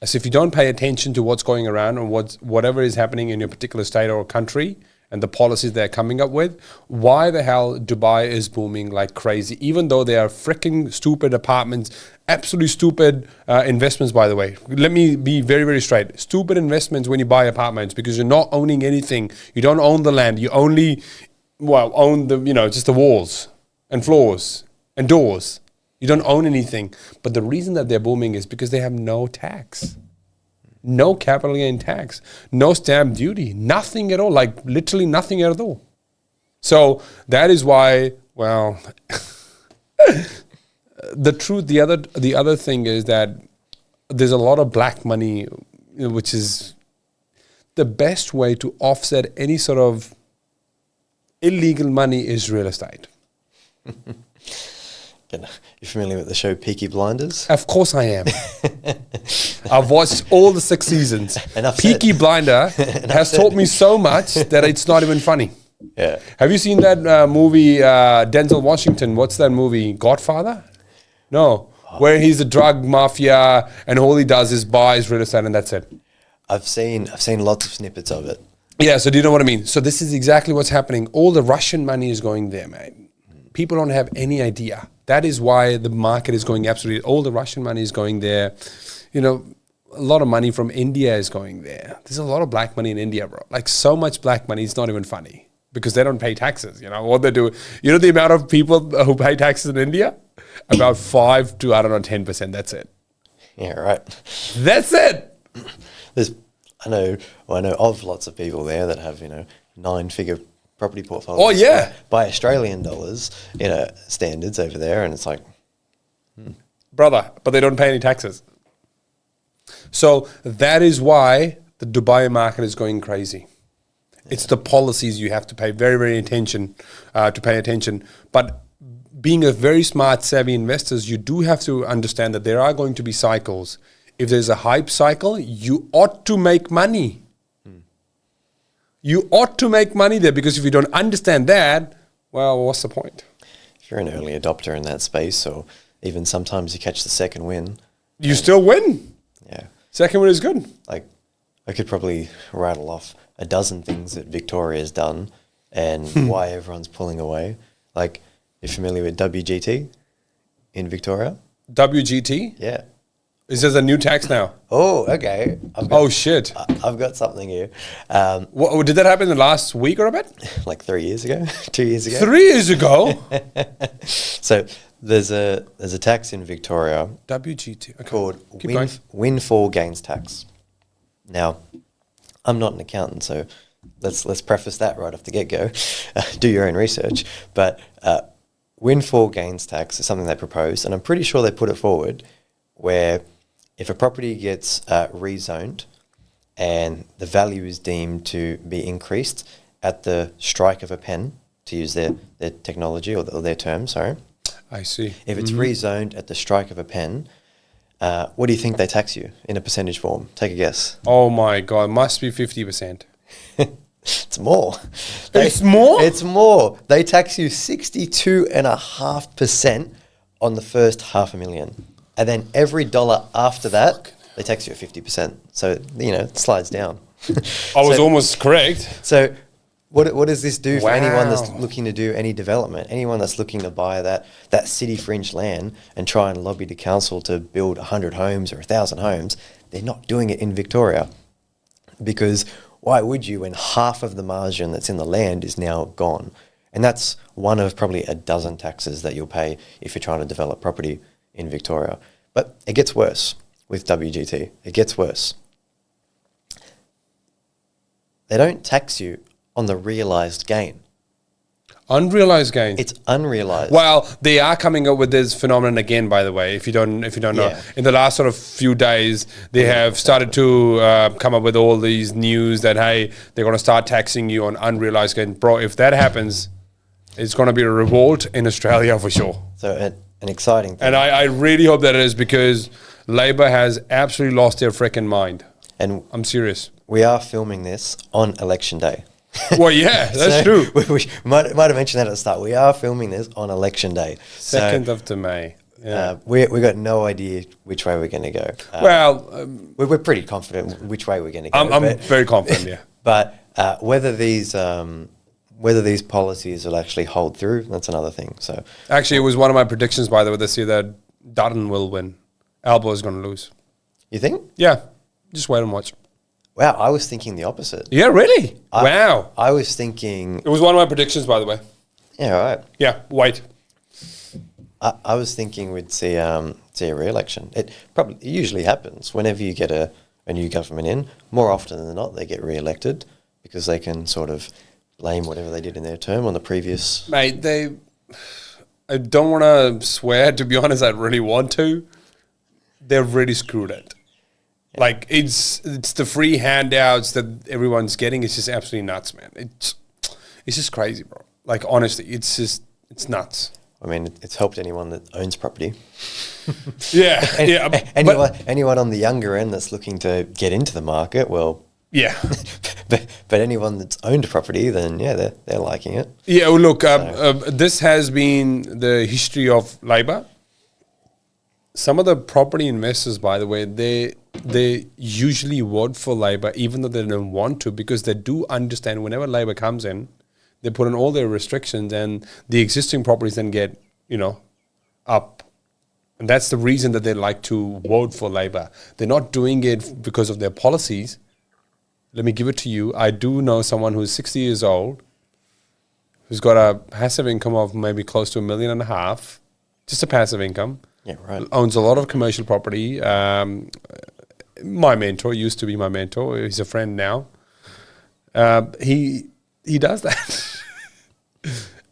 I said, if you don't pay attention to what's going around or whatever is happening in your particular state or country and the policies they're coming up with, why the hell Dubai is booming like crazy, even though they are freaking stupid apartments, absolutely stupid investments, by the way. Let me be very, very straight. Stupid investments when you buy apartments because you're not owning anything. You don't own the land. You only, own the, just the walls and floors and doors. You don't own anything. But the reason that they're booming is because they have no tax. No capital gain tax. No stamp duty. Nothing at all. Like literally nothing at all. So that is why, the other thing is that there's a lot of black money, which is the best way to offset any sort of illegal money is real estate. You familiar with the show Peaky Blinders? Of course I am. I've watched all the 6 seasons. Peaky Blinder has taught me so much that it's not even funny. Yeah. Have you seen that movie, Denzel Washington? What's that movie? Godfather? No. Where he's a drug mafia and all he does is buys real estate and that's it. I've seen lots of snippets of it. Yeah, so do you know what I mean? So this is exactly what's happening. All the Russian money is going there, mate. People don't have any idea. That is why the market is going absolutely, all the Russian money is going there. A lot of money from India is going there. There's a lot of black money in India, bro. Like so much black money, it's not even funny because they don't pay taxes. What they do. The amount of people who pay taxes in India? About 5 to, 10%. That's it. Yeah, right. That's it. I know of lots of people there that have, 9-figure property portfolios. Oh, yeah. By Australian dollars, standards over there. And it's like, Brother, but they don't pay any taxes. So that is why the Dubai market is going crazy. Yeah. It's the policies you have to pay very, very attention to pay attention. But being a very smart, savvy investors, you do have to understand that there are going to be cycles. If there's a hype cycle, you ought to make money. You ought to make money there because if you don't understand that, what's the point? If you're an early adopter in that space, or even sometimes you catch the second win. You still win. Yeah. Second win is good. Like, I could probably rattle off a dozen things that Victoria's done and why everyone's pulling away. Like, you're familiar with WGT in Victoria? WGT? Yeah. Is there a new tax now? Oh, okay. Oh, shit. I've got something here. What, did that happen in the last week or a bit? Like 3 years ago, 2 years ago. 3 years ago? So there's a tax in Victoria WGT. Okay. called Keep going. windfall gains tax. Now, I'm not an accountant, so let's preface that right off the get-go. Do your own research. But windfall gains tax is something they proposed, and I'm pretty sure they put it forward where if a property gets rezoned and the value is deemed to be increased at the strike of a pen, to use their technology or their term, sorry. I see. If it's rezoned at the strike of a pen, what do you think they tax you in a percentage form? Take a guess. Oh my God, must be 50%. It's more. It's more? It's more. They tax you 62.5% on the first $500,000. And then every dollar after that, they tax you at 50%. So, it slides down. I was almost correct. So what does this do for anyone that's Wow. looking to do any development? Anyone that's looking to buy that city fringe land and try and lobby the council to build 100 homes or 1,000 homes, they're not doing it in Victoria. Because why would you when half of the margin that's in the land is now gone? And that's one of probably a dozen taxes that you'll pay if you're trying to develop property in Victoria. But it gets worse with WGT. It gets worse. They don't tax you on the realised gain. Unrealized gain. It's unrealised. Well, they are coming up with this phenomenon again, by the way, if you don't know. Yeah. In the last sort of few days, they have started to come up with all these news that, hey, they're going to start taxing you on unrealized gain. Bro, if that happens, it's going to be a revolt in Australia for sure. So an exciting thing. And I really hope that it is, because Labor has absolutely lost their freaking mind. And I'm serious. we are filming this on election day. Well, yeah, that's true. We might have mentioned that at the start. We are filming this on election day. 2nd of May. Yeah. We got no idea which way we're going to go. We're pretty confident which way we're going to go. I'm very confident, yeah. But whether these policies will actually hold through, that's another thing. So Actually, it was one of my predictions, by the way, this year that Dutton will win. Albo is going to lose. you think? Yeah, just wait and watch. Wow, I was thinking the opposite. Yeah, really? Wow. I was thinking, It was one of my predictions, by the way. yeah, right. Yeah, wait. I was thinking we'd see a re-election. It usually happens whenever you get a new government in. More often than not, they get re-elected because they can sort of blame whatever they did in their term on the previous. Mate, I don't want to swear, to be honest, I really want to. They've really screwed it. Yeah. Like, it's the free handouts that everyone's getting. It's just absolutely nuts, man. It's just crazy, bro. Like, honestly, it's nuts. I mean, it's helped anyone that owns property. Yeah, yeah. Anyone on the younger end that's looking to get into the market, well, yeah. but anyone that's owned property, then yeah, they're liking it. Yeah, well, look, this has been the history of Labor. Some of the property investors, by the way, they usually vote for Labor even though they don't want to, because they do understand whenever Labor comes in, they put in all their restrictions and the existing properties then get, up. And that's the reason that they like to vote for Labor. They're not doing it because of their policies. Let me give it to you. I do know someone who's 60 years old, who's got a passive income of maybe close to $1.5 million, just a passive income. Yeah, right. Owns a lot of commercial property. My mentor used to be my mentor. He's a friend now. He does that.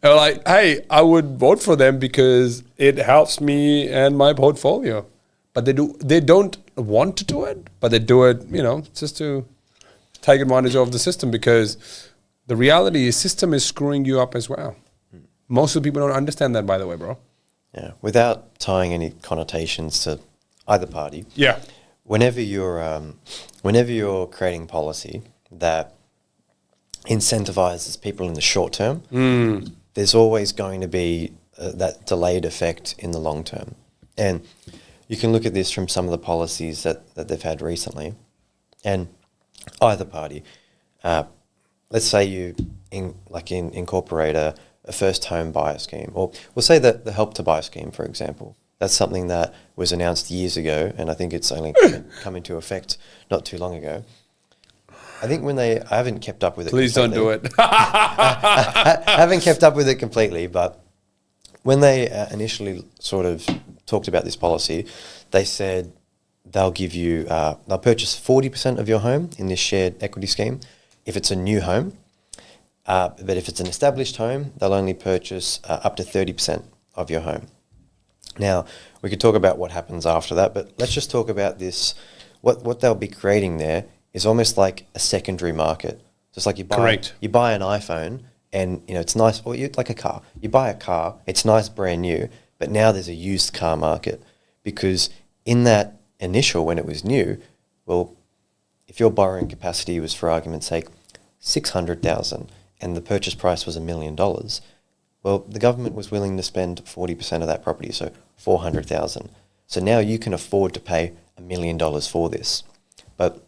And like, hey, I would vote for them because it helps me and my portfolio. But they don't want to do it, but they do it, just to take advantage of the system, because the reality is system is screwing you up as well. Most of the people don't understand that, by the way, bro. Yeah, without tying any connotations to either party. Yeah. Whenever you're creating policy that incentivizes people in the short term, there's always going to be that delayed effect in the long term. And you can look at this from some of the policies that they've had recently. And either party, let's say you incorporate a first home buyer scheme, or we'll say the help to buy scheme, for example. That's something that was announced years ago, and I think it's only come into effect not too long ago. I think I haven't kept up with it. Please don't do it. I haven't kept up with it completely, but when they initially sort of talked about this policy, they said they'll give you, they'll purchase 40% of your home in this shared equity scheme if it's a new home. But if it's an established home, they'll only purchase up to 30% of your home. Now, we could talk about what happens after that, but let's just talk about this. What they'll be creating there is almost like a secondary market. Just like you buy an iPhone and it's nice, or like a car. You buy a car, it's nice, brand new, but now there's a used car market because in that initial, when it was new, well, if your borrowing capacity was, for argument's sake, $600,000 and the purchase price was $1 million, well, the government was willing to spend 40% of that property, so $400,000. So now you can afford to pay $1 million for this. But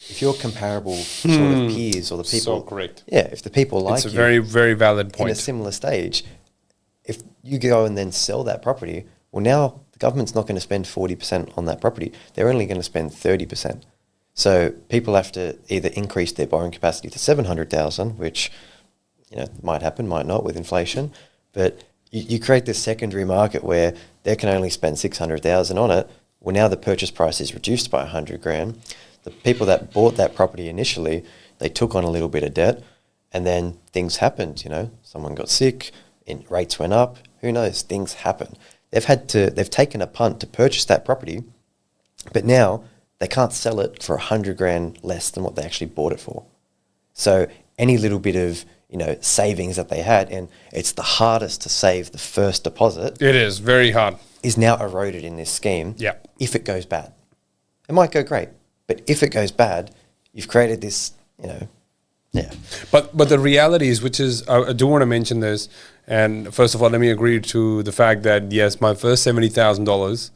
if you're comparable sort of peers or the people... So correct. Yeah, if the people like you... It's a very, very valid point. In a similar stage, if you go and then sell that property, well, now the government's not going to spend 40% on that property. They're only going to spend 30%. So people have to either increase their borrowing capacity to $700,000, which might happen, might not with inflation, but you create this secondary market where they can only spend $600,000 on it. Well, now the purchase price is reduced by $100,000. The people that bought that property initially, they took on a little bit of debt, and then things happened. Someone got sick, and rates went up. Who knows? Things happen. They've taken a punt to purchase that property, but now they can't sell it for $100,000 less than what they actually bought it for. So any little bit of savings that they had, and it's the hardest to save the first deposit. It is very hard. Is now eroded in this scheme. Yeah. If it goes bad, it might go great, but if it goes bad, you've created this. Yeah. But the reality is, which is, I do want to mention this. And first of all, let me agree to the fact that yes, my first $70,000,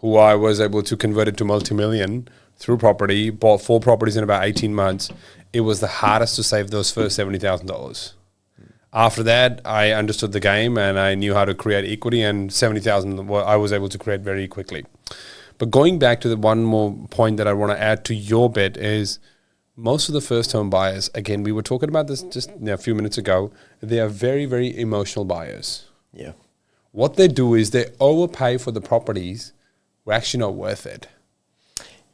who I was able to convert it to multi-million through property, bought 4 properties in about 18 months. It was the hardest to save those first $70,000. After that, I understood the game and I knew how to create equity, and 70,000 I was able to create very quickly. But going back to the one more point that I want to add to your bit is most of the first home buyers, again, we were talking about this just a few minutes ago, they are very, very emotional buyers. Yeah. What they do is they overpay for the properties who are actually not worth it.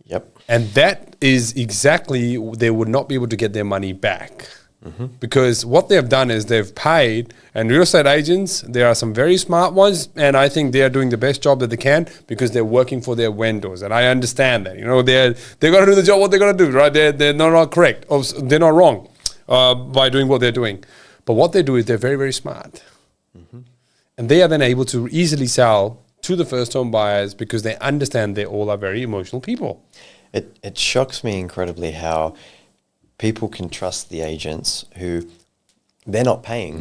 Yep. And that is exactly, they would not be able to get their money back. Mm-hmm. Because what they've done is they've paid, and real estate agents, there are some very smart ones, and I think they are doing the best job that they can because they're working for their vendors, and I understand that. They're going to do the job what they're going to do, right? They're not correct. They're not wrong by doing what they're doing. But what they do is they're very, very smart. Mm-hmm. And they are then able to easily sell to the first home buyers because they understand they all are very emotional people. It shocks me incredibly how people can trust the agents who they're not paying.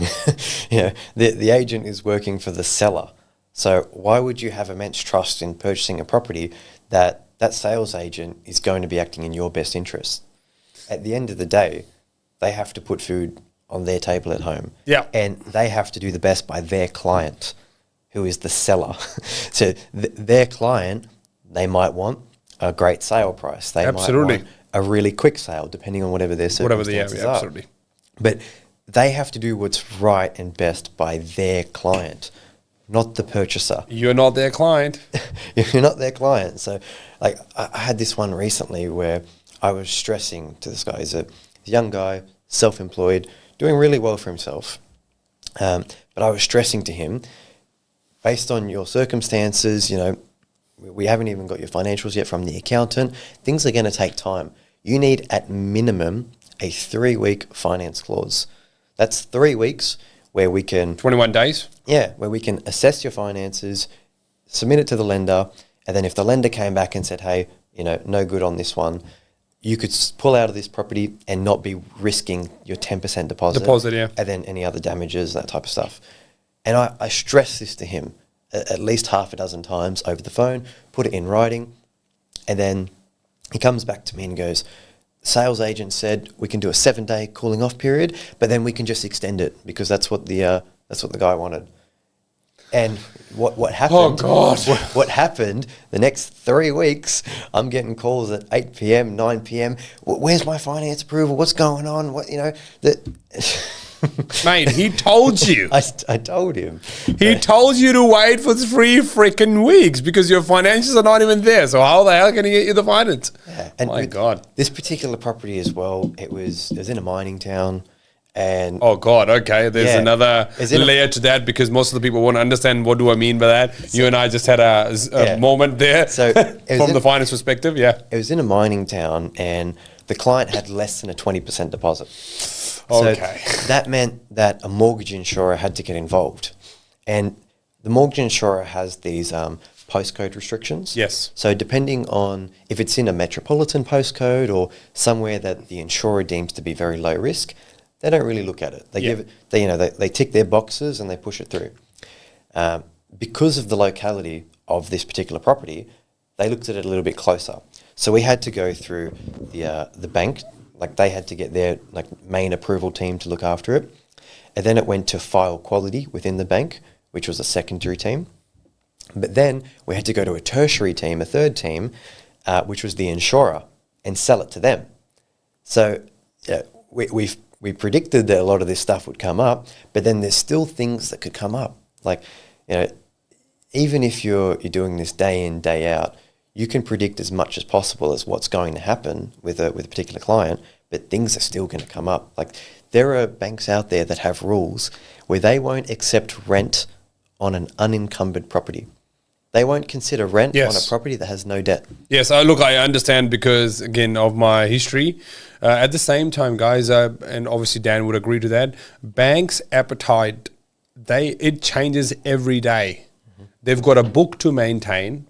The agent is working for the seller. So why would you have immense trust in purchasing a property that sales agent is going to be acting in your best interest? At the end of the day, they have to put food on their table at home. Yeah. And they have to do the best by their client, who is the seller. So their client, they might want a great sale price. They Absolutely. might want a really quick sale, depending on whatever their circumstances are. Absolutely. But they have to do what's right and best by their client, not the purchaser. You're not their client. You're not their client. So, I had this one recently where I was stressing to this guy. He's a young guy, self-employed, doing really well for himself. But I was stressing to him, based on your circumstances, we haven't even got your financials yet from the accountant. Things are going to take time. You need, at minimum, a 3-week finance clause. That's 3 weeks where we can... 21 days? Yeah, where we can assess your finances, submit it to the lender, and then if the lender came back and said, hey, no good on this one, you could pull out of this property and not be risking your 10% deposit. Yeah. And then any other damages, that type of stuff. And I stress this to him at least half a dozen times over the phone, put it in writing, and then he comes back to me and goes, sales agent said we can do a 7-day cooling off period, but then we can just extend it because that's what the guy wanted. And what happened? Oh, God. What happened? The next 3 weeks, I'm getting calls at 8 p.m., 9 p.m. Where's my finance approval? What's going on? Mate, he told you. I told him. He told you to wait for 3 freaking weeks because your financials are not even there. So how the hell can he get you the finance? Yeah. And my God. This particular property as well, it was in a mining town. And oh God, okay. There's another layer to that because most of the people won't understand what do I mean by that. You and I just had a moment there so from the finance perspective. Yeah, it was in a mining town, and the client had less than a 20% deposit. Okay, so that meant that a mortgage insurer had to get involved, and the mortgage insurer has these postcode restrictions. Yes. So depending on if it's in a metropolitan postcode or somewhere that the insurer deems to be very low risk, they don't really look at it. They give it, they tick their boxes and they push it through. Because of the locality of this particular property, they looked at it a little bit closer. So we had to go through the bank, like they had to get their main approval team to look after it, and then it went to file quality within the bank, which was a secondary team. But then we had to go to a tertiary team, a third team, which was the insurer, and sell it to them. So we predicted that a lot of this stuff would come up, but then there's still things that could come up. Like, even if you're doing this day in, day out, you can predict as much as possible as what's going to happen with a particular client, but things are still going to come up. Like, there are banks out there that have rules where they won't accept rent on an unencumbered property. They won't consider rent on a property that has no debt. Yes, look, I understand because, again, of my history. At the same time, guys, and obviously Dan would agree to that, banks' appetite, it changes every day. Mm-hmm. They've got a book to maintain,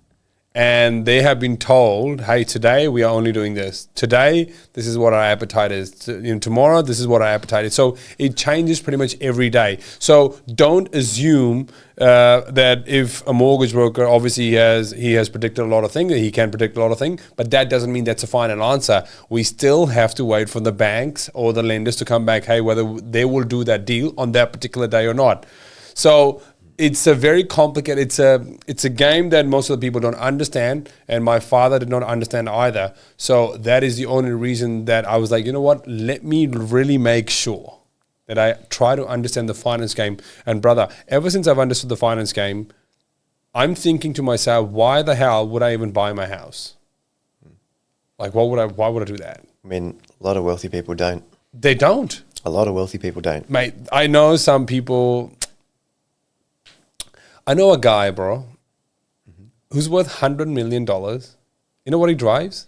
and they have been told, hey, today we are only doing this. Today, this is what our appetite is. Tomorrow, this is what our appetite is. So it changes pretty much every day. So don't assume that if a mortgage broker, obviously he has predicted a lot of things, he can predict a lot of things, but that doesn't mean that's a final answer. We still have to wait for the banks or the lenders to come back, hey, whether they will do that deal on that particular day or not. So it's a very complicated, it's a game that most of the people don't understand, and my father did not understand either. So that is the only reason that I was like, you know what, let me really make sure that I try to understand the finance game. And brother, ever since I've understood the finance game, I'm thinking to myself, why the hell would I even buy my house? Like, why would I do that? I mean, a lot of wealthy people don't. They don't. A lot of wealthy people don't. Mate, I know some people. I know a guy, bro, who's worth $100 million. You know what he drives?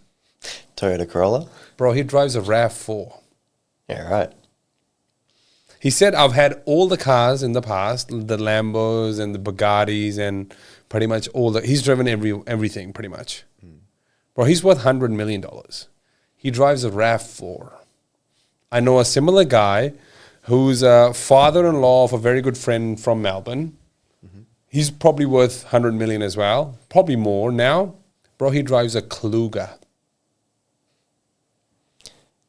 Toyota Corolla? Bro, he drives a RAV4. Yeah, right. He said, I've had all the cars in the past, the Lambos and the Bugattis and pretty much he's driven everything pretty much. Bro, he's worth $100 million. He drives a RAV4. I know a similar guy who's a father-in-law of a very good friend from Melbourne. He's probably worth $100 million as well, probably more now. Bro, he drives a Kluger.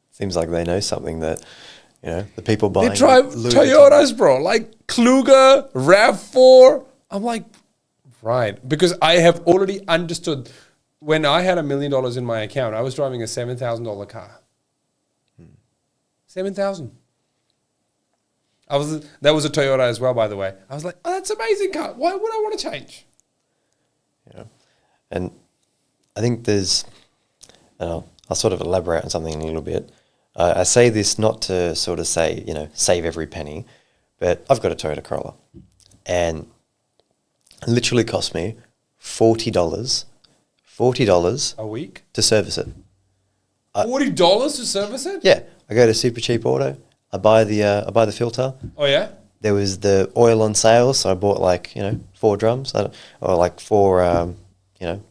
Seems like they know something that, the people buying. They drive Toyotas, bro, like Kluger, RAV4. I'm like, right. Because I have already understood when I had $1 million in my account, I was driving a $7,000 car. $7,000. That was a Toyota as well, by the way. I was like, oh, that's an amazing car. Why would I want to change? Yeah. And I think there's, I'll sort of elaborate on something a little bit. I say this not to sort of say, save every penny, but I've got a Toyota Corolla, and it literally cost me $40 a week to service it. $40 to service it? Yeah. I go to Super Cheap Auto. I buy the filter. Oh, yeah? There was the oil on sale, so I bought 4 drums or 4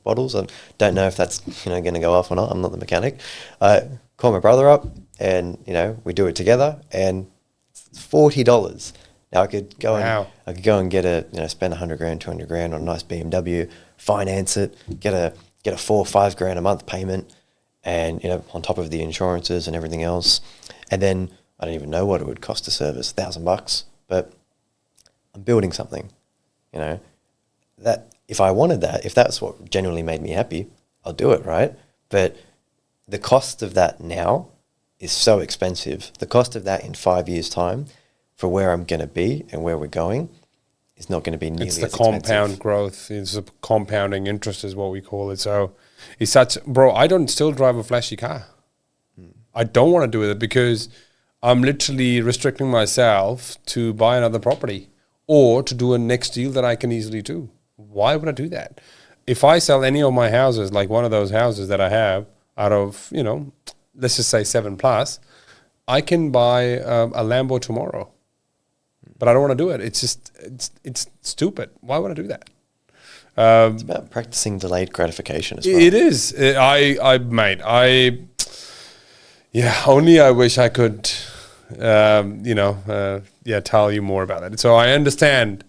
bottles. I don't know if that's going to go off or not. I'm not the mechanic. Call my brother up, and we do it together, and it's $40. Now I could go and get spend $100 grand, $200 grand on a nice BMW, finance it, get a $4 or $5 grand a month payment, and on top of the insurances and everything else, and then I don't even know what it would cost to service, $1,000, but I'm building something. You know, that if I wanted that, if that's what genuinely made me happy, I'll do it, right? But the cost of that now is so expensive. The cost of that in 5 years' time for where I'm going to be and where we're going is not going to be nearly as expensive. It's the compound growth. It's a compounding interest is what we call it. So it's such, bro, I don't still drive a flashy car. I don't want to do it because I'm literally restricting myself to buy another property or to do a next deal that I can easily do. Why would I do that? If I sell any of my houses, like one of those houses that I have out of, you know, let's just say 7+, I can buy a Lambo tomorrow. But I don't want to do it. It's just, it's stupid. Why would I do that? It's about practicing delayed gratification as well. It is. Only I wish I could, tell you more about it. So I understand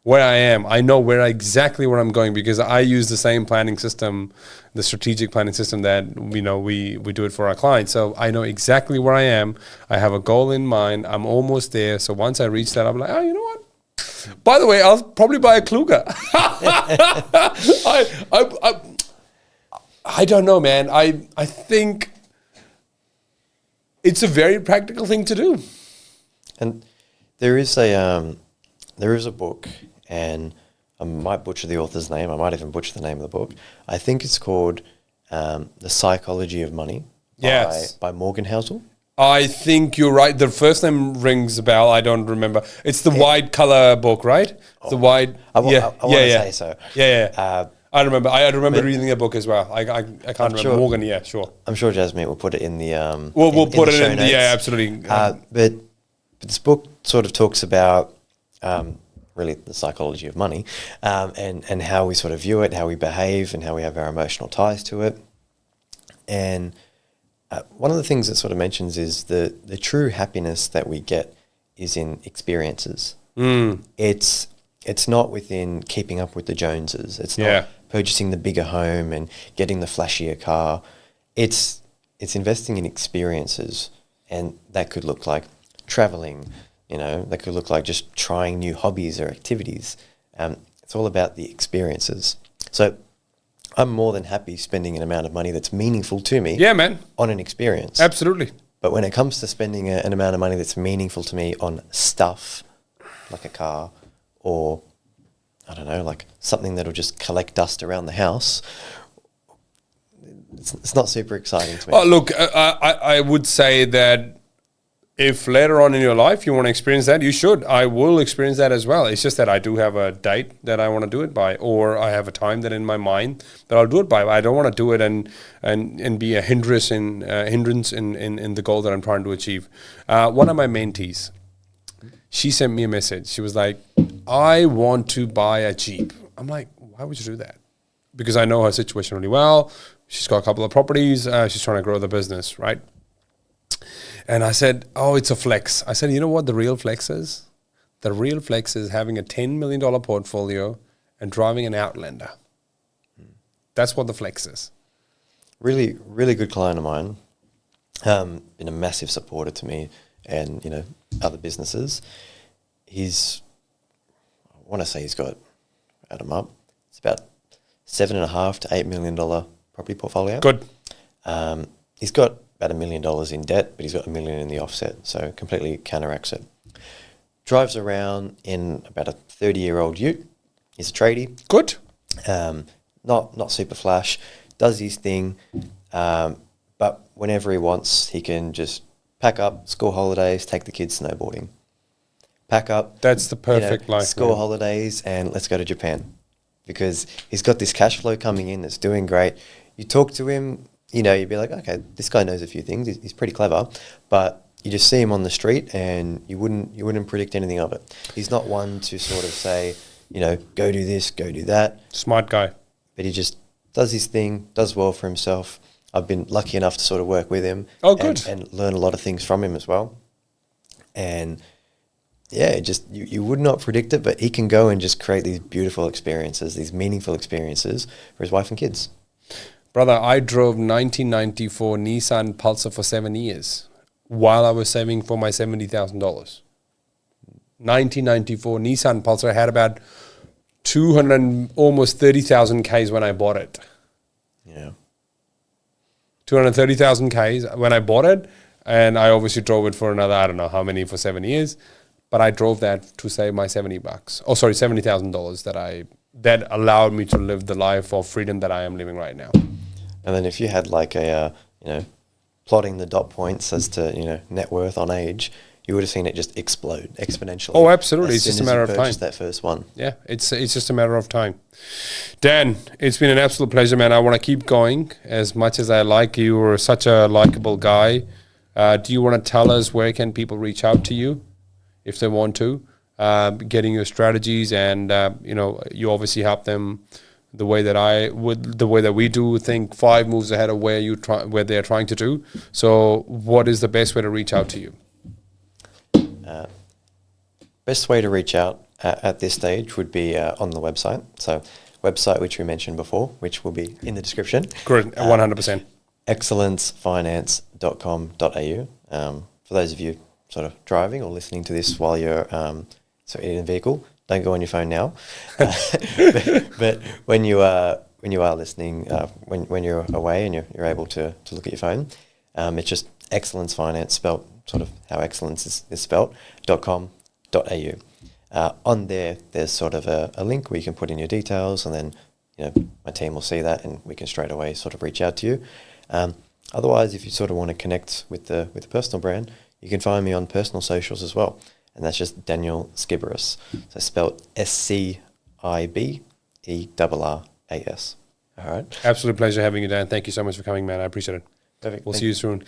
where I am. I know exactly where I'm going because I use the same planning system, the strategic planning system that, you know, we do it for our clients. So I know exactly where I am. I have a goal in mind. I'm almost there. So once I reach that, I'm like, oh, you know what? By the way, I'll probably buy a Kluger. I don't know, man. I think it's a very practical thing to do. And there is a book, and I might butcher the author's name. I might even butcher the name of the book. I think it's called The Psychology of Money by Morgan Housel. I think you're right. The first name rings a bell. I don't remember. It's the white color book, right? The white. I want to say so. Yeah. I remember. I remember reading the book as well. I can't remember. Sure, Morgan, yeah, sure. I'm sure Jasmiit will put it in the. We'll put it in. Yeah, absolutely. But this book sort of talks about really the psychology of money, and how we sort of view it, how we behave, and how we have our emotional ties to it. And one of the things that sort of mentions is the true happiness that we get is in experiences. It's not within keeping up with the Joneses. It's not purchasing the bigger home and getting the flashier car. It's investing in experiences, and that could look like traveling. You know, that could look like just trying new hobbies or activities. It's all about the experiences. So I'm more than happy spending an amount of money that's meaningful to me. Yeah, man. On an experience. Absolutely. But when it comes to spending an amount of money that's meaningful to me on stuff, like a car, or, I don't know, like something that'll just collect dust around the house, it's not super exciting to me. Oh, look, I would say that if later on in your life you want to experience that, you should. I will experience that as well. It's just that I do have a date that I want to do it by, or I have a time that in my mind that I'll do it by. I don't want to do it and be a hindrance in the goal that I'm trying to achieve. One of my mentees, she sent me a message. She was like, I want to buy a Jeep. I'm like, why would you do that? Because I know her situation really well. She's got a couple of properties. She's trying to grow the business, right? And I said, oh, it's a flex. I said, you know what the real flex is? The real flex is having a $10 million portfolio and driving an Outlander. That's what the flex is. Really, really good client of mine. Been a massive supporter to me and, you know, other businesses. I want to say he's got, add him up, it's about $7.5 to $8 million property portfolio. Good. He's got about $1 million in debt, but he's got $1 million in the offset, so completely counteracts it. Drives around in about a 30-year-old ute. He's a tradie. Good. Not super flash. Does his thing, but whenever he wants, he can just pack up, school holidays, take the kids snowboarding. Pack up. That's the perfect life. School holidays, and let's go to Japan, because he's got this cash flow coming in that's doing great. You talk to him, you know, you'd be like, okay, this guy knows a few things. He's pretty clever, but you just see him on the street and you wouldn't predict anything of it. He's not one to sort of say, you know, go do this, go do that. Smart guy. But he just does his thing, does well for himself. I've been lucky enough to sort of work with him. Oh, good. And learn a lot of things from him as well. And yeah, just you would not predict it, but he can go and just create these beautiful experiences, these meaningful experiences for his wife and kids. Brother, I drove 1994 Nissan Pulsar for 7 years while I was saving for my $70,000. 1994 Nissan Pulsar. I had about almost 30,000 Ks when I bought it. Yeah. 230,000 Ks when I bought it. And I obviously drove it for another, I don't know how many, for 7 years. But I drove that to save my $70. Oh, sorry, $70,000 that allowed me to live the life of freedom that I am living right now. And then if you had like a, plotting the dot points as to, net worth on age, you would have seen it just explode exponentially. Oh, absolutely. It's just a matter of time. That first one. Yeah, it's just a matter of time. Dan, it's been an absolute pleasure, man. I want to keep going as much as I like you. You're such a likable guy. Do you want to tell us where can people reach out to you if they want to, getting your strategies and, you obviously help them the way that we do, think 5 moves ahead of where they're trying to do. So what is the best way to reach out to you? Best way to reach out at this stage would be on the website. So website which we mentioned before, which will be in the description. Correct, 100%. excellencefinance.com.au. For those of you sort of driving or listening to this while you're in a vehicle, don't go on your phone now. but when you are listening, when you're away and you're able to look at your phone, it's just Excellence Finance, spelt sort of how excellence is spelt, .com.au. On there's sort of a link where you can put in your details, and then my team will see that, and we can straight away sort of reach out to you. Otherwise, if you sort of want to connect with the personal brand, you can find me on personal socials as well, and that's just Daniel Sciberras. So spelled SCIBERRAS. All right. Absolute pleasure having you, Dan. Thank you so much for coming, man. I appreciate it. Perfect. We'll see you soon.